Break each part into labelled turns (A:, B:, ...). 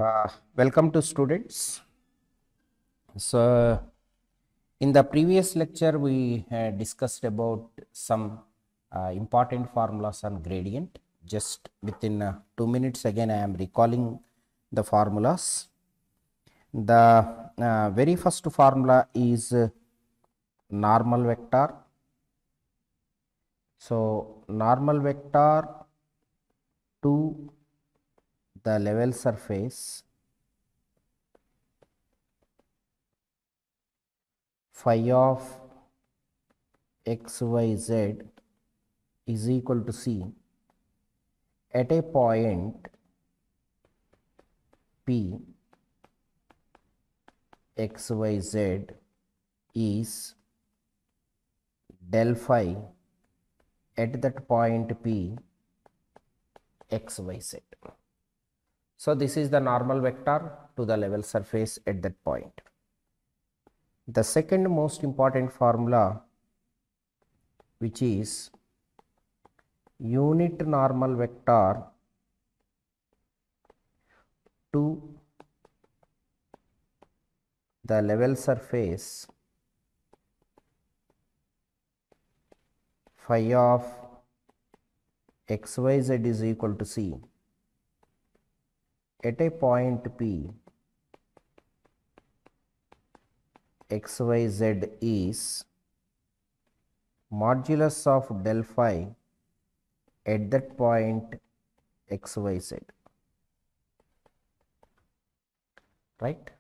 A: Welcome to students. So, in the previous lecture, we had discussed about some important formulas on gradient. Just within 2 minutes, again, I am recalling the formulas. The very first formula is normal vector. So, normal vector to the level surface phi of x, y, z is equal to c at a point P x, y, z is del phi at that point P x, y, z. So, this is the normal vector to the level surface at that point. The second most important formula, which is unit normal vector to the level surface phi of x, y, z is equal to c at a point P x, y, z is modulus of del phi at that point x, y, z, right.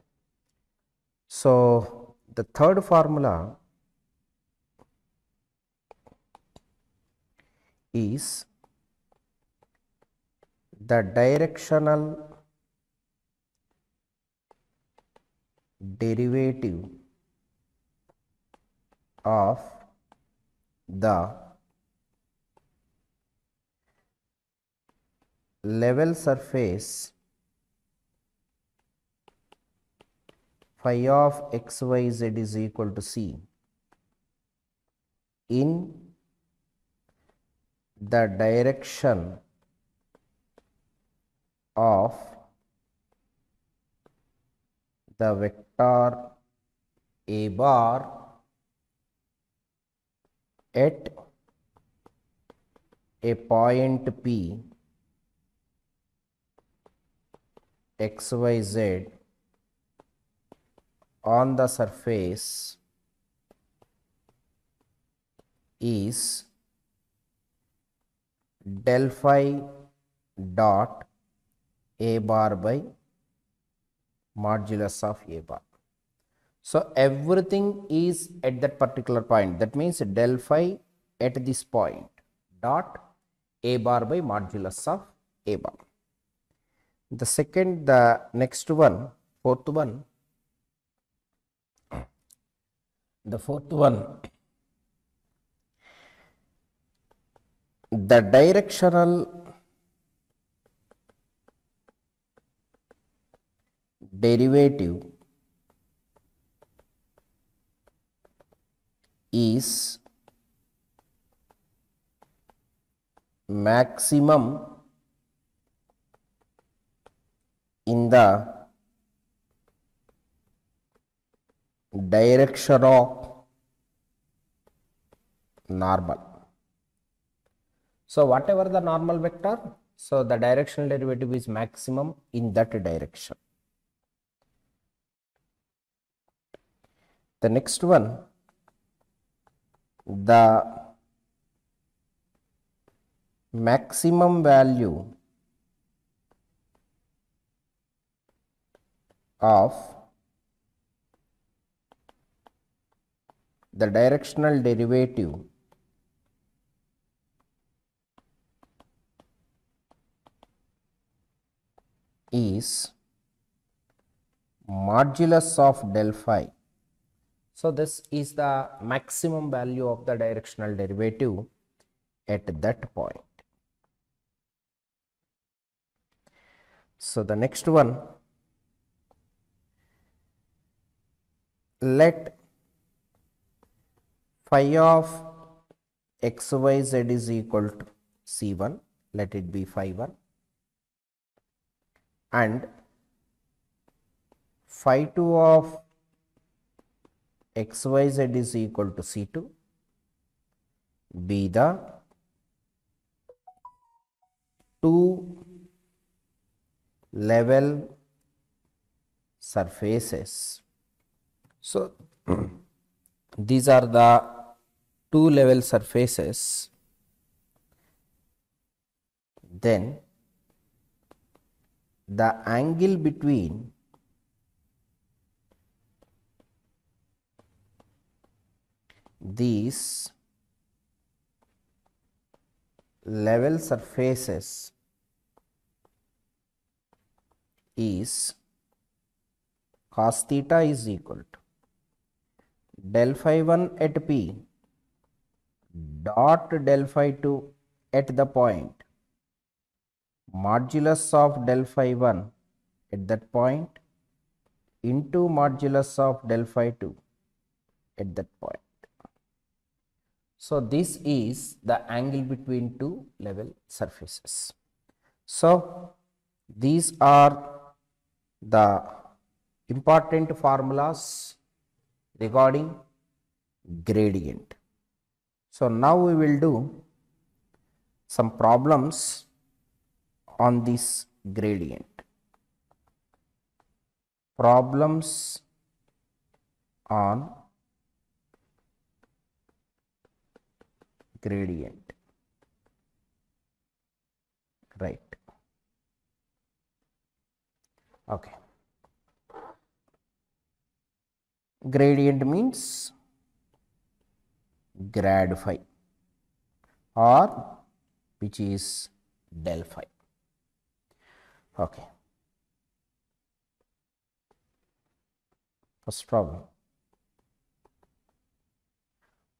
A: So, the third formula is the directional derivative of the level surface phi of x, y, z is equal to c in the direction of the vector a bar at a point P x, y, z on the surface is del phi dot a bar by modulus of a bar. So, everything is at that particular point. That means del phi at this point dot a bar by modulus of a bar. The next one, fourth one, the directional derivative is maximum in the direction of normal. So, whatever the normal vector, so the directional derivative is maximum in that direction. The next one, the maximum value of the directional derivative is modulus of del phi. So, this is the maximum value of the directional derivative at that point. So, the next one, let phi of x, y, z is equal to c1, let it be phi 1, and phi 2 of xyz is equal to C2 be the two level surfaces. So, these are the two level surfaces. Then the angle between these level surfaces is cos theta is equal to del phi 1 at P dot del phi 2 at the point modulus of del phi 1 at that point into modulus of del phi 2 at that point. So, this is the angle between two level surfaces. So, these are the important formulas regarding gradient. So, now we will do some problems on this gradient. Problems on gradient, right? Okay. Gradient means grad phi or which is del phi. Okay. First problem.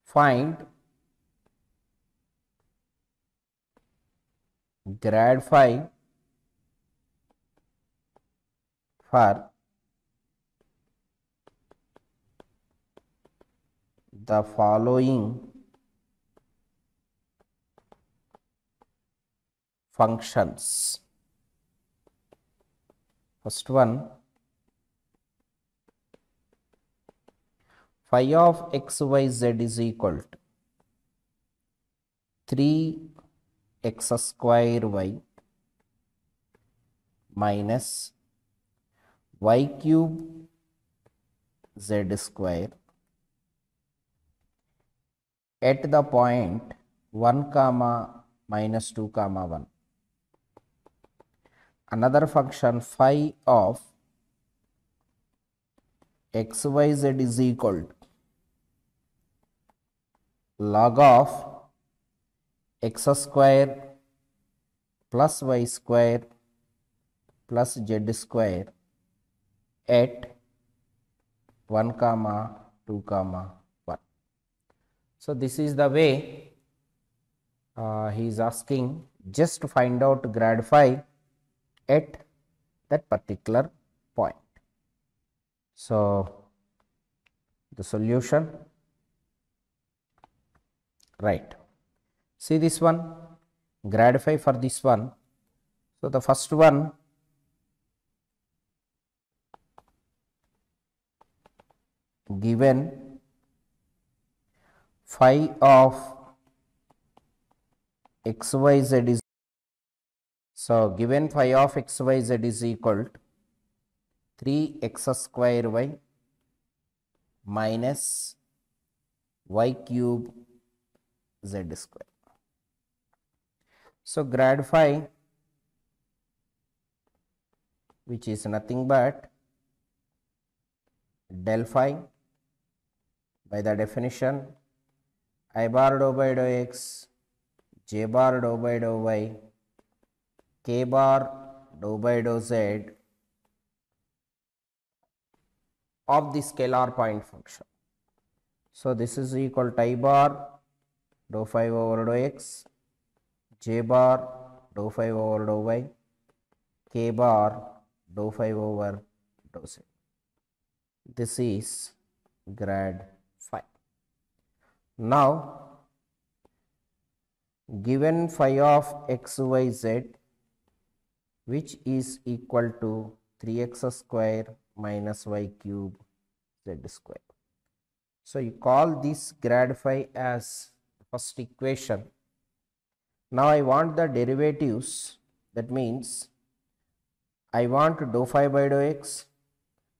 A: Find grad phi for the following functions. First one, phi of xyz is equal to 3x square y minus y cube z square at the point 1 comma minus 2 comma 1. Another function phi of xyz is equal to log of x square plus y square plus z square at 1 comma 2 comma 1. So, this is the way he is asking just to find out grad phi at that particular point. So, the solution, right. See this one, grad phi for this one. So, the first one, given phi of xyz is, so given phi of xyz is equal to 3x square y minus y cube z square. So, grad phi, which is nothing but del phi by the definition I bar dou by dou x, j bar dou by dou y, k bar dou by dou z of the scalar point function. So, this is equal to I bar dou phi over dou x, j bar dou phi over dou y, k bar dou phi over dou z. This is grad phi. Now, given phi of xyz which is equal to 3x square minus y cube z square. So you call this grad phi as first equation. Now I want the derivatives. That means I want dou phi by dou x,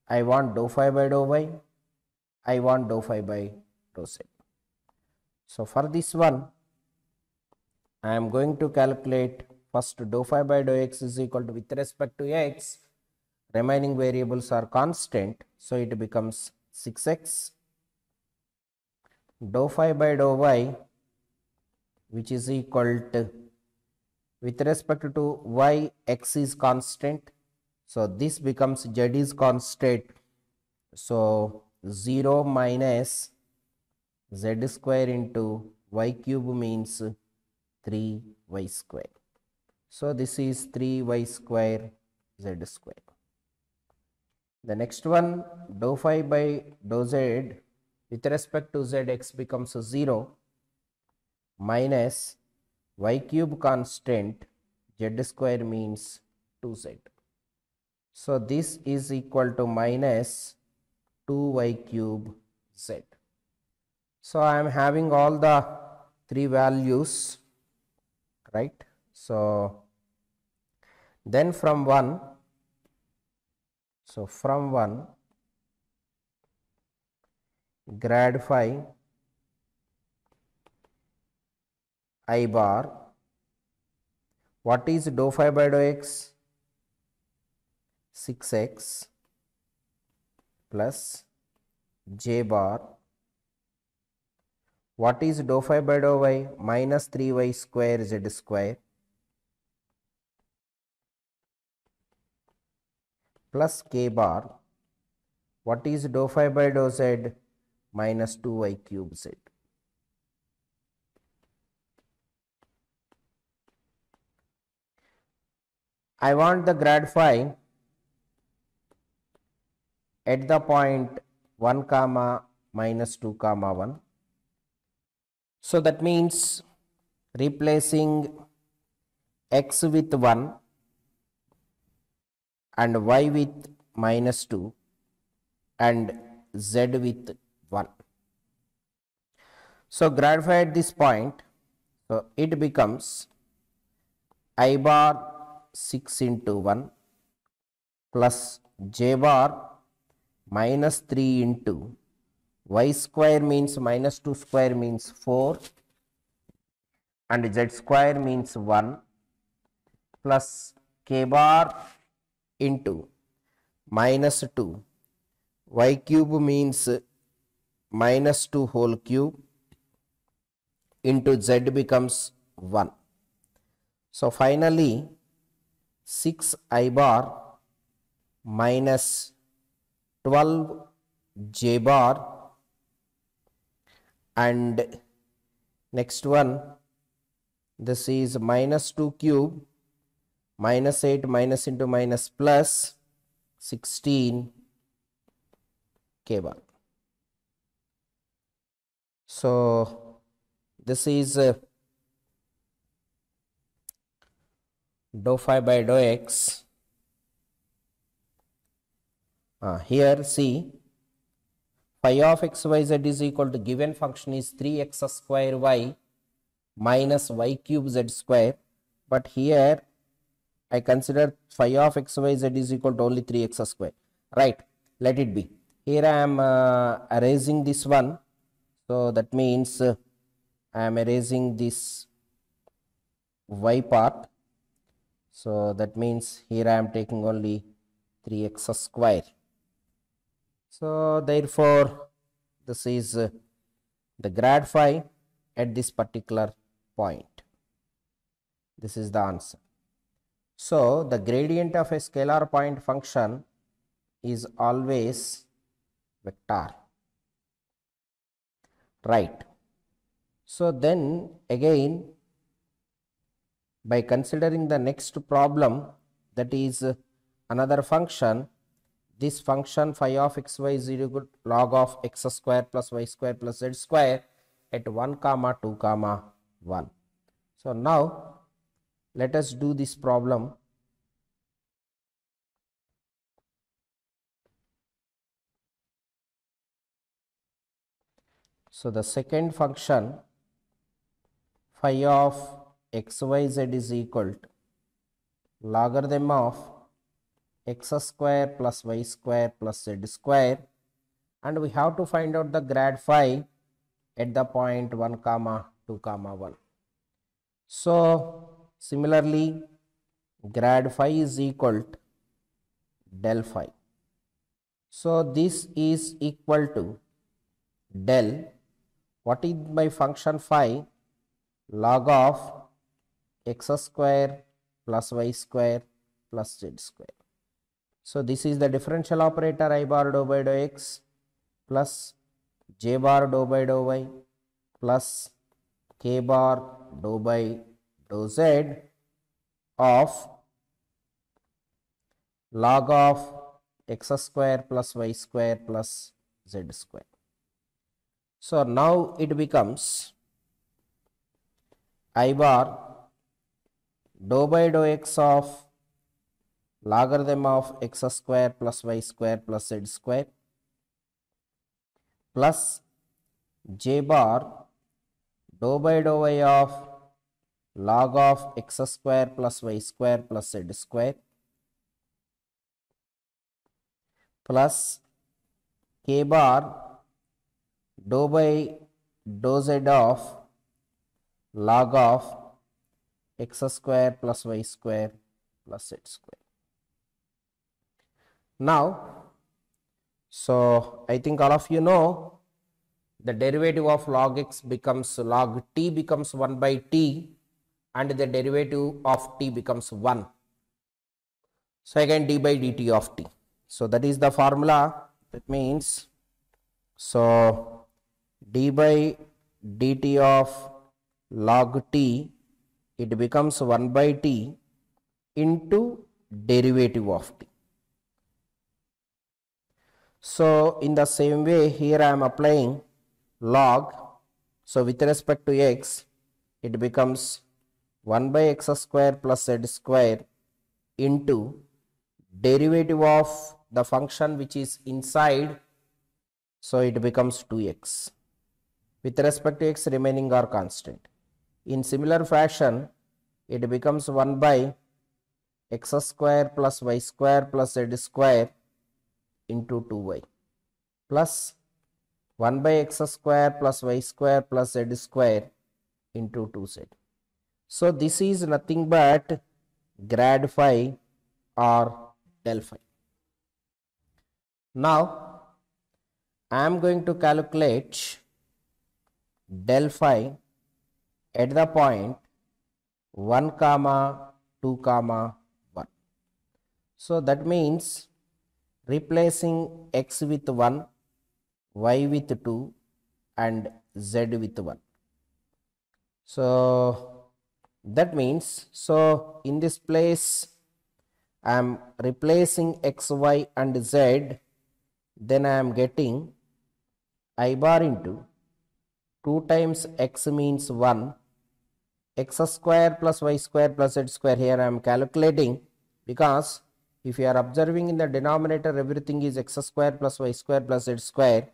A: I want dou phi by dou y, I want dou phi by dou z. So for this one, I am going to calculate first dou phi by dou x is equal to, with respect to x, remaining variables are constant, so it becomes 6x. Dou phi by dou y, which is equal to, with respect to y, x is constant, so this becomes z is constant, so 0 minus z square into y cube means 3y square. So this is 3y square z square. The next one, dou phi by dou z, with respect to z, x becomes 0 minus y cube constant, z square means 2z. So this is equal to minus 2y cube z. So I am having all the three values, right? So then from 1, grad phi I bar, what is dou phi by dou x? 6x plus j bar, what is dou phi by dou y? Minus 3y square z square plus k bar, what is dou phi by dou z? Minus 2y cube z. I want the grad phi at the point 1 comma minus 2 comma 1. So that means replacing x with 1 and y with minus 2 and z with 1. So grad phi at this point, so it becomes I bar 6 into 1 plus j bar minus 3 into y square means minus 2 square means 4 and z square means 1 plus k bar into minus 2 y cube means minus 2 whole cube into z becomes 1. So finally 6 I bar minus 12 j bar and next one, this is minus 2 cube minus 8 minus into minus plus 16 k bar. So this is dou phi by dou x. Here see, phi of x y z is equal to, given function is 3x square y minus y cube z square, but here I consider phi of x y z is equal to only 3x square, right? Let it be. Here I am erasing this one, so that means I am erasing this y part, so that means here I am taking only 3x square. So therefore this is the grad phi at this particular point. This is the answer. So the gradient of a scalar point function is always vector, right? So then again, by considering the next problem, that is another function, this function phi of x y is equal to log of x square plus y square plus z square at 1 comma 2 comma 1. So now let us do this problem. So the second function phi of xyz is equal to logarithm of x square plus y square plus z square, and we have to find out the grad phi at the point 1 comma 2 comma 1. So similarly, grad phi is equal to del phi. So this is equal to del, what is my function phi? Log of x square plus y square plus z square. So this is the differential operator I bar dou by dou x plus j bar dou by dou y plus k bar dou by dou z of log of x square plus y square plus z square. So now it becomes I bar dou by dou x of logarithm of x square plus y square plus z square plus j bar dou by dou y of log of x square plus y square plus z square plus k bar dou by dou z of log of x square plus y square plus z square. Now, so I think all of you know the derivative of log x becomes log t becomes 1 by t, and the derivative of t becomes 1. So again d by dt of t. So that is the formula. That means, so d by dt of log t, it becomes 1 by t into derivative of t. So in the same way, here I am applying log. So with respect to x, it becomes 1 by x square plus z square into derivative of the function which is inside. So it becomes 2x. With respect to x, remaining are constant. In similar fashion, it becomes 1 by x square plus y square plus z square into 2y plus 1 by x square plus y square plus z square into 2z. So this is nothing but grad phi or del phi. Now I am going to calculate del phi at the point 1 comma 2 comma 1. So that means replacing x with 1, y with 2 and z with 1. So that means, so in this place I am replacing x, y and z, then I am getting I bar into 2 times x means 1, x square plus y square plus z square. Here I am calculating, because if you are observing in the denominator, everything is x square plus y square plus z square.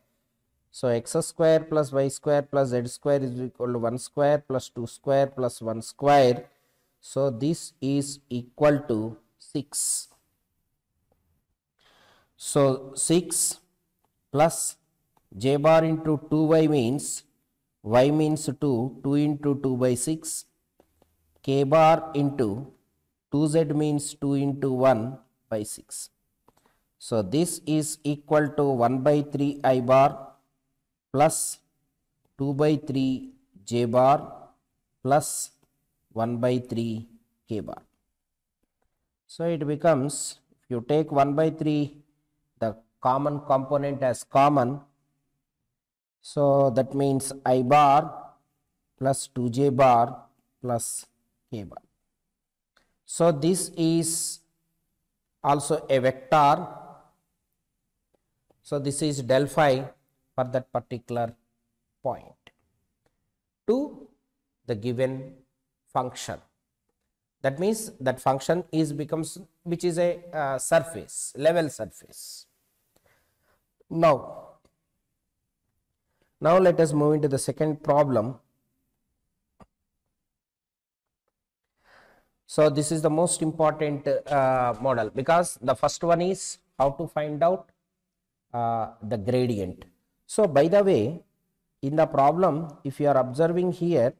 A: So x square plus y square plus z square is equal to 1 square plus 2 square plus 1 square. So this is equal to 6. So 6 plus j bar into 2y means y means 2, 2 into 2 by 6, k bar into 2z means 2 into 1 by 6. So this is equal to 1 by 3 I bar plus 2 by 3 j bar plus 1 by 3 k bar. So it becomes, if you take 1 by 3, the common component as common, so that means I bar plus 2j bar plus k bar. So this is also a vector. So this is del phi for that particular point to the given function. That means that function is becomes, which is a surface, level surface. Now Now let us move into the second problem. So this is the most important model, because the first one is how to find out the gradient. So by the way, in the problem, if you are observing here,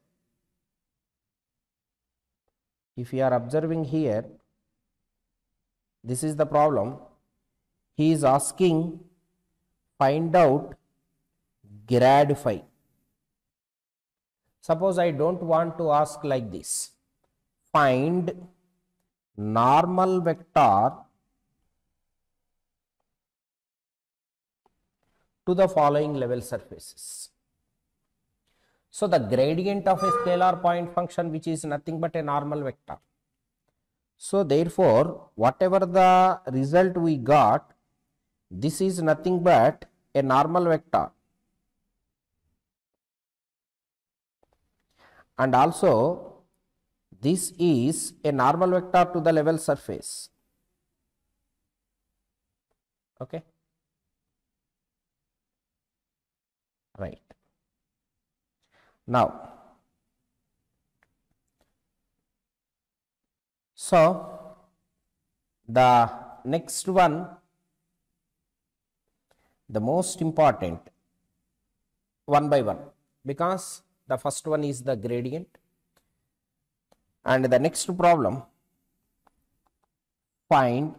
A: this is the problem. He is asking find out grad phi. Suppose I don't want to ask like this. Find normal vector to the following level surfaces. So the gradient of a scalar point function, which is nothing but a normal vector. So therefore, whatever the result we got, this is nothing but a normal vector. And also this is a normal vector to the level surface. Okay. Right. Now, so the next one, the most important, one by one, because the first one is the gradient, and the next problem, find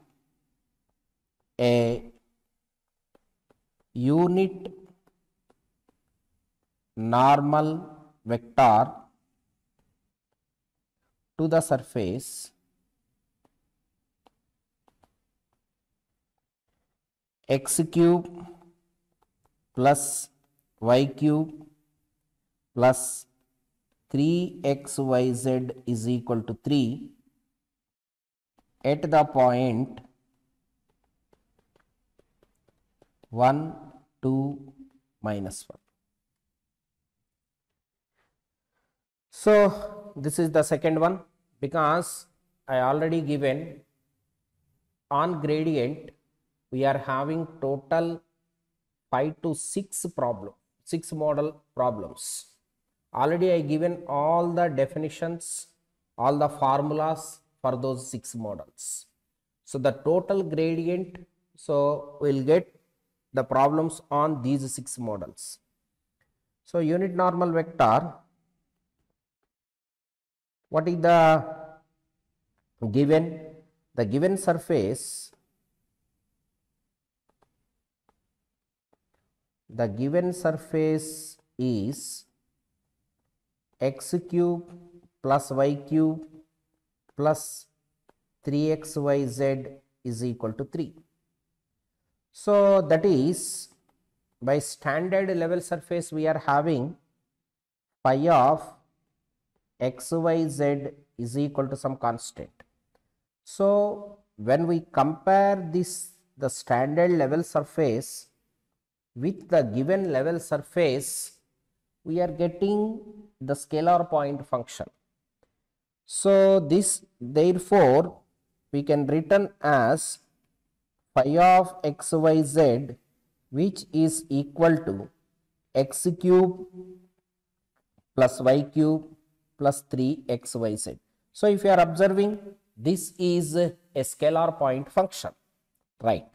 A: a unit normal vector to the surface x cube plus y cube plus 3xyz is equal to 3 at the point 1, 2, minus 1. So this is the second one, because I already given on gradient we are having total 5 to 6 model problems. Already I given all the definitions, all the formulas for those 6 models. So the total gradient, so we'll get the problems on these 6 models. So unit normal vector, what is the given? The given surface, is x cube plus y cube plus 3xyz is equal to 3. So that is, by standard level surface we are having phi of xyz is equal to some constant. So when we compare this, the standard level surface with the given level surface, we are getting the scalar point function. So this, therefore we can written as phi of xyz, which is equal to x cube plus y cube plus 3xyz. So if you are observing, this is a scalar point function, right?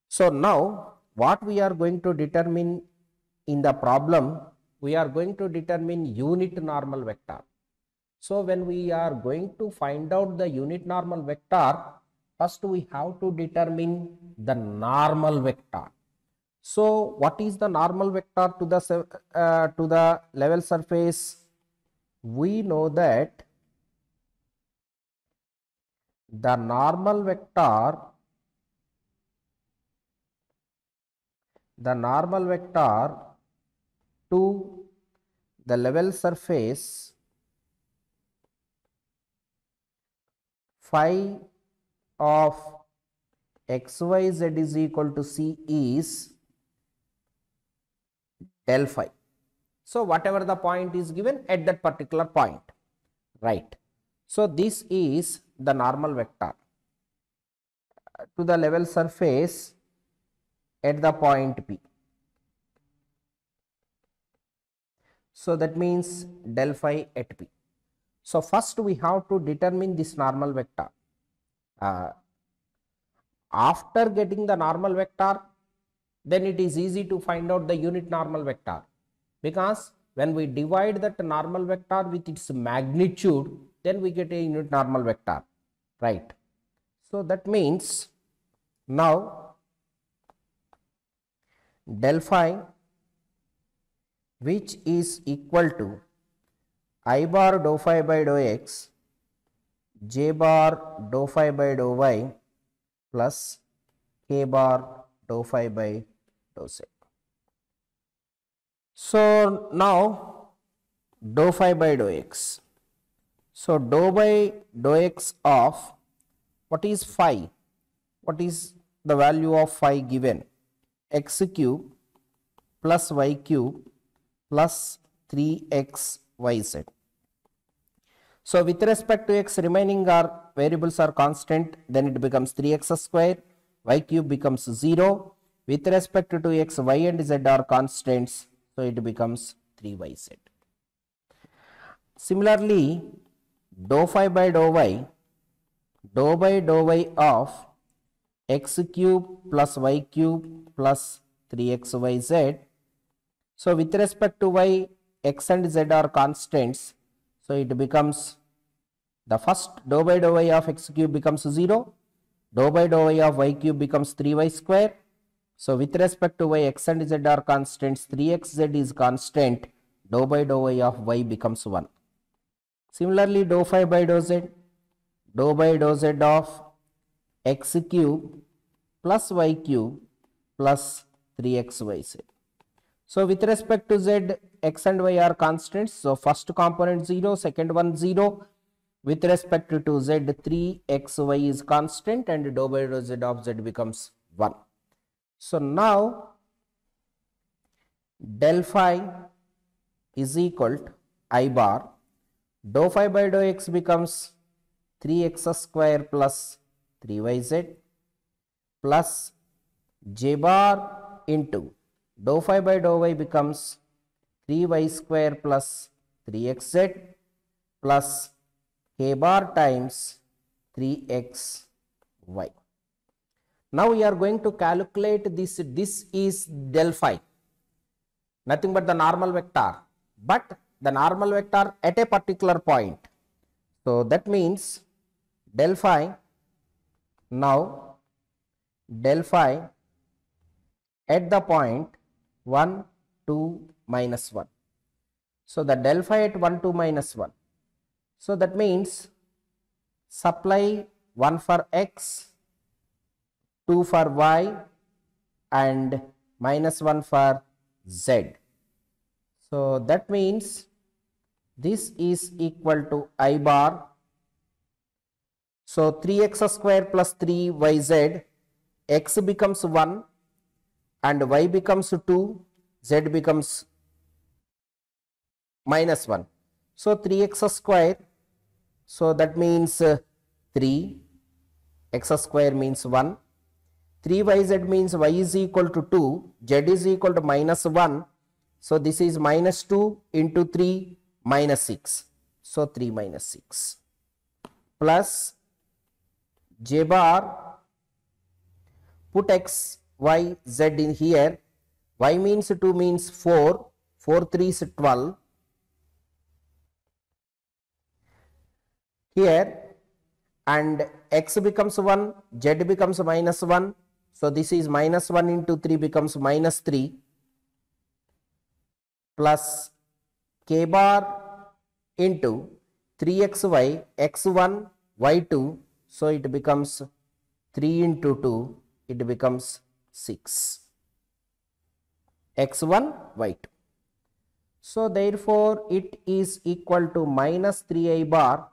A: So now what we are going to determine in the problem, we are going to determine unit normal vector. So when we are going to find out the unit normal vector, first we have to determine the normal vector. So what is the normal vector to the level surface? We know that the normal vector to the level surface phi of xyz is equal to c is del phi. So whatever the point is given at that particular point, right? So this is the normal vector to the level surface at the point P. So that means del phi at P. So first we have to determine this normal vector. After getting the normal vector, then it is easy to find out the unit normal vector, because when we divide that normal vector with its magnitude, then we get a unit normal vector, right? So that means now del phi, which is equal to I bar dou phi by dou x, j bar dou phi by dou y plus k bar dou phi by dou z. So now dou phi by dou x. So dou by dou x of what is phi? What is the value of phi given? X cube plus y cube plus 3xyz. So with respect to x, remaining are variables are constant, then it becomes 3x square, y cube becomes 0. With respect to x, y and z are constants, so it becomes 3yz. Similarly, dou phi by dou y of x cube plus y cube plus 3xyz. So with respect to y, x and z are constants, so it becomes, the first dou by dou y of x cube becomes 0, dou by dou y of y cube becomes 3y square. So with respect to y, x and z are constants, 3xz is constant, dou by dou y of y becomes 1. Similarly, dou phi by dou z of x cube plus y cube plus 3xyz. So with respect to z, x and y are constants, so first component 0, second one 0. With respect to z, 3xy is constant and dou by dou z of z becomes 1. So now del phi is equal to I bar, dou phi by dou x becomes 3x square plus 3yz plus j bar into dou phi by dou y becomes 3y square plus 3xz plus k bar times 3xy. Now we are going to calculate this. This is del phi, nothing but the normal vector, but the normal vector at a particular point. So that means del phi, now del phi at the point 1, 2, minus 1. So the del phi at 1, 2, minus 1. So that means supply 1 for x, 2 for y and minus 1 for z. So that means this is equal to I bar. So 3x square plus 3yz, x becomes 1 and y becomes 2, z becomes minus 1. So 3x square, so that means 3, x square means 1, 3yz means y is equal to 2, z is equal to minus 1. So this is minus 2 into 3, minus 6. So 3 minus 6 plus j bar, put x, y, z in here, y means 2 means 4, 4 3 is 12. Here and x becomes 1, z becomes minus 1. So this is minus 1 into 3 becomes minus 3 plus k bar into 3xy, x1, y2. So it becomes 3 into 2, it becomes 6, x1, y2. So therefore it is equal to minus 3I bar,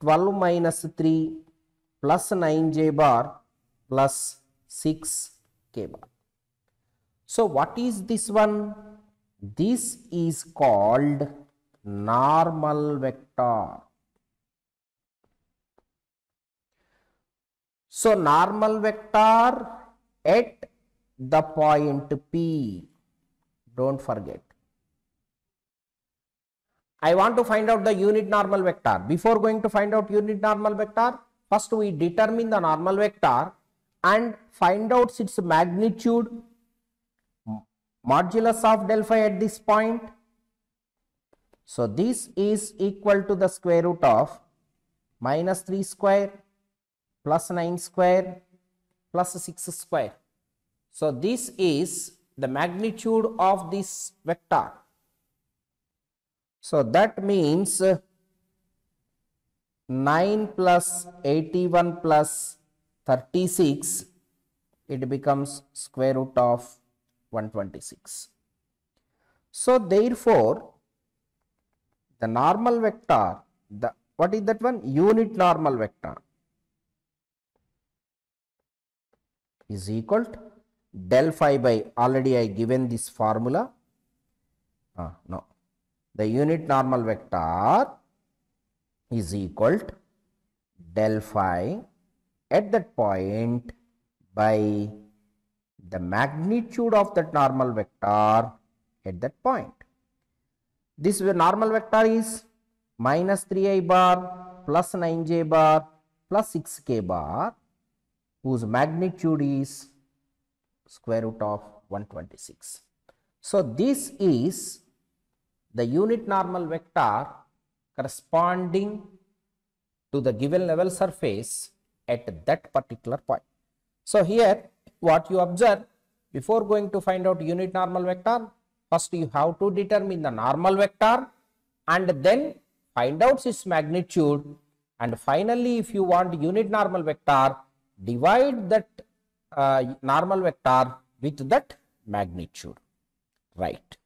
A: 12 minus 3 plus 9j bar plus 6k bar. So what is this one? This is called normal vector. So normal vector at the point P, don't forget. I want to find out the unit normal vector. Before going to find out unit normal vector, first we determine the normal vector and find out its magnitude, modulus of del phi at this point. So this is equal to the square root of minus 3 square plus 9 square plus 6 square. So this is the magnitude of this vector. So that means 9 plus 81 plus 36, it becomes square root of 126. So therefore, the normal vector, what is that one? Unit normal vector is equal to del phi by, already I given this formula. No. The unit normal vector is equal to del phi at that point by the magnitude of that normal vector at that point. This normal vector is minus 3i bar plus 9j bar plus 6k bar, whose magnitude is square root of 126. So this is the unit normal vector corresponding to the given level surface at that particular point. So here what you observe, before going to find out unit normal vector, first you have to determine the normal vector and then find out its magnitude, and finally if you want unit normal vector, divide that normal vector with that magnitude, right?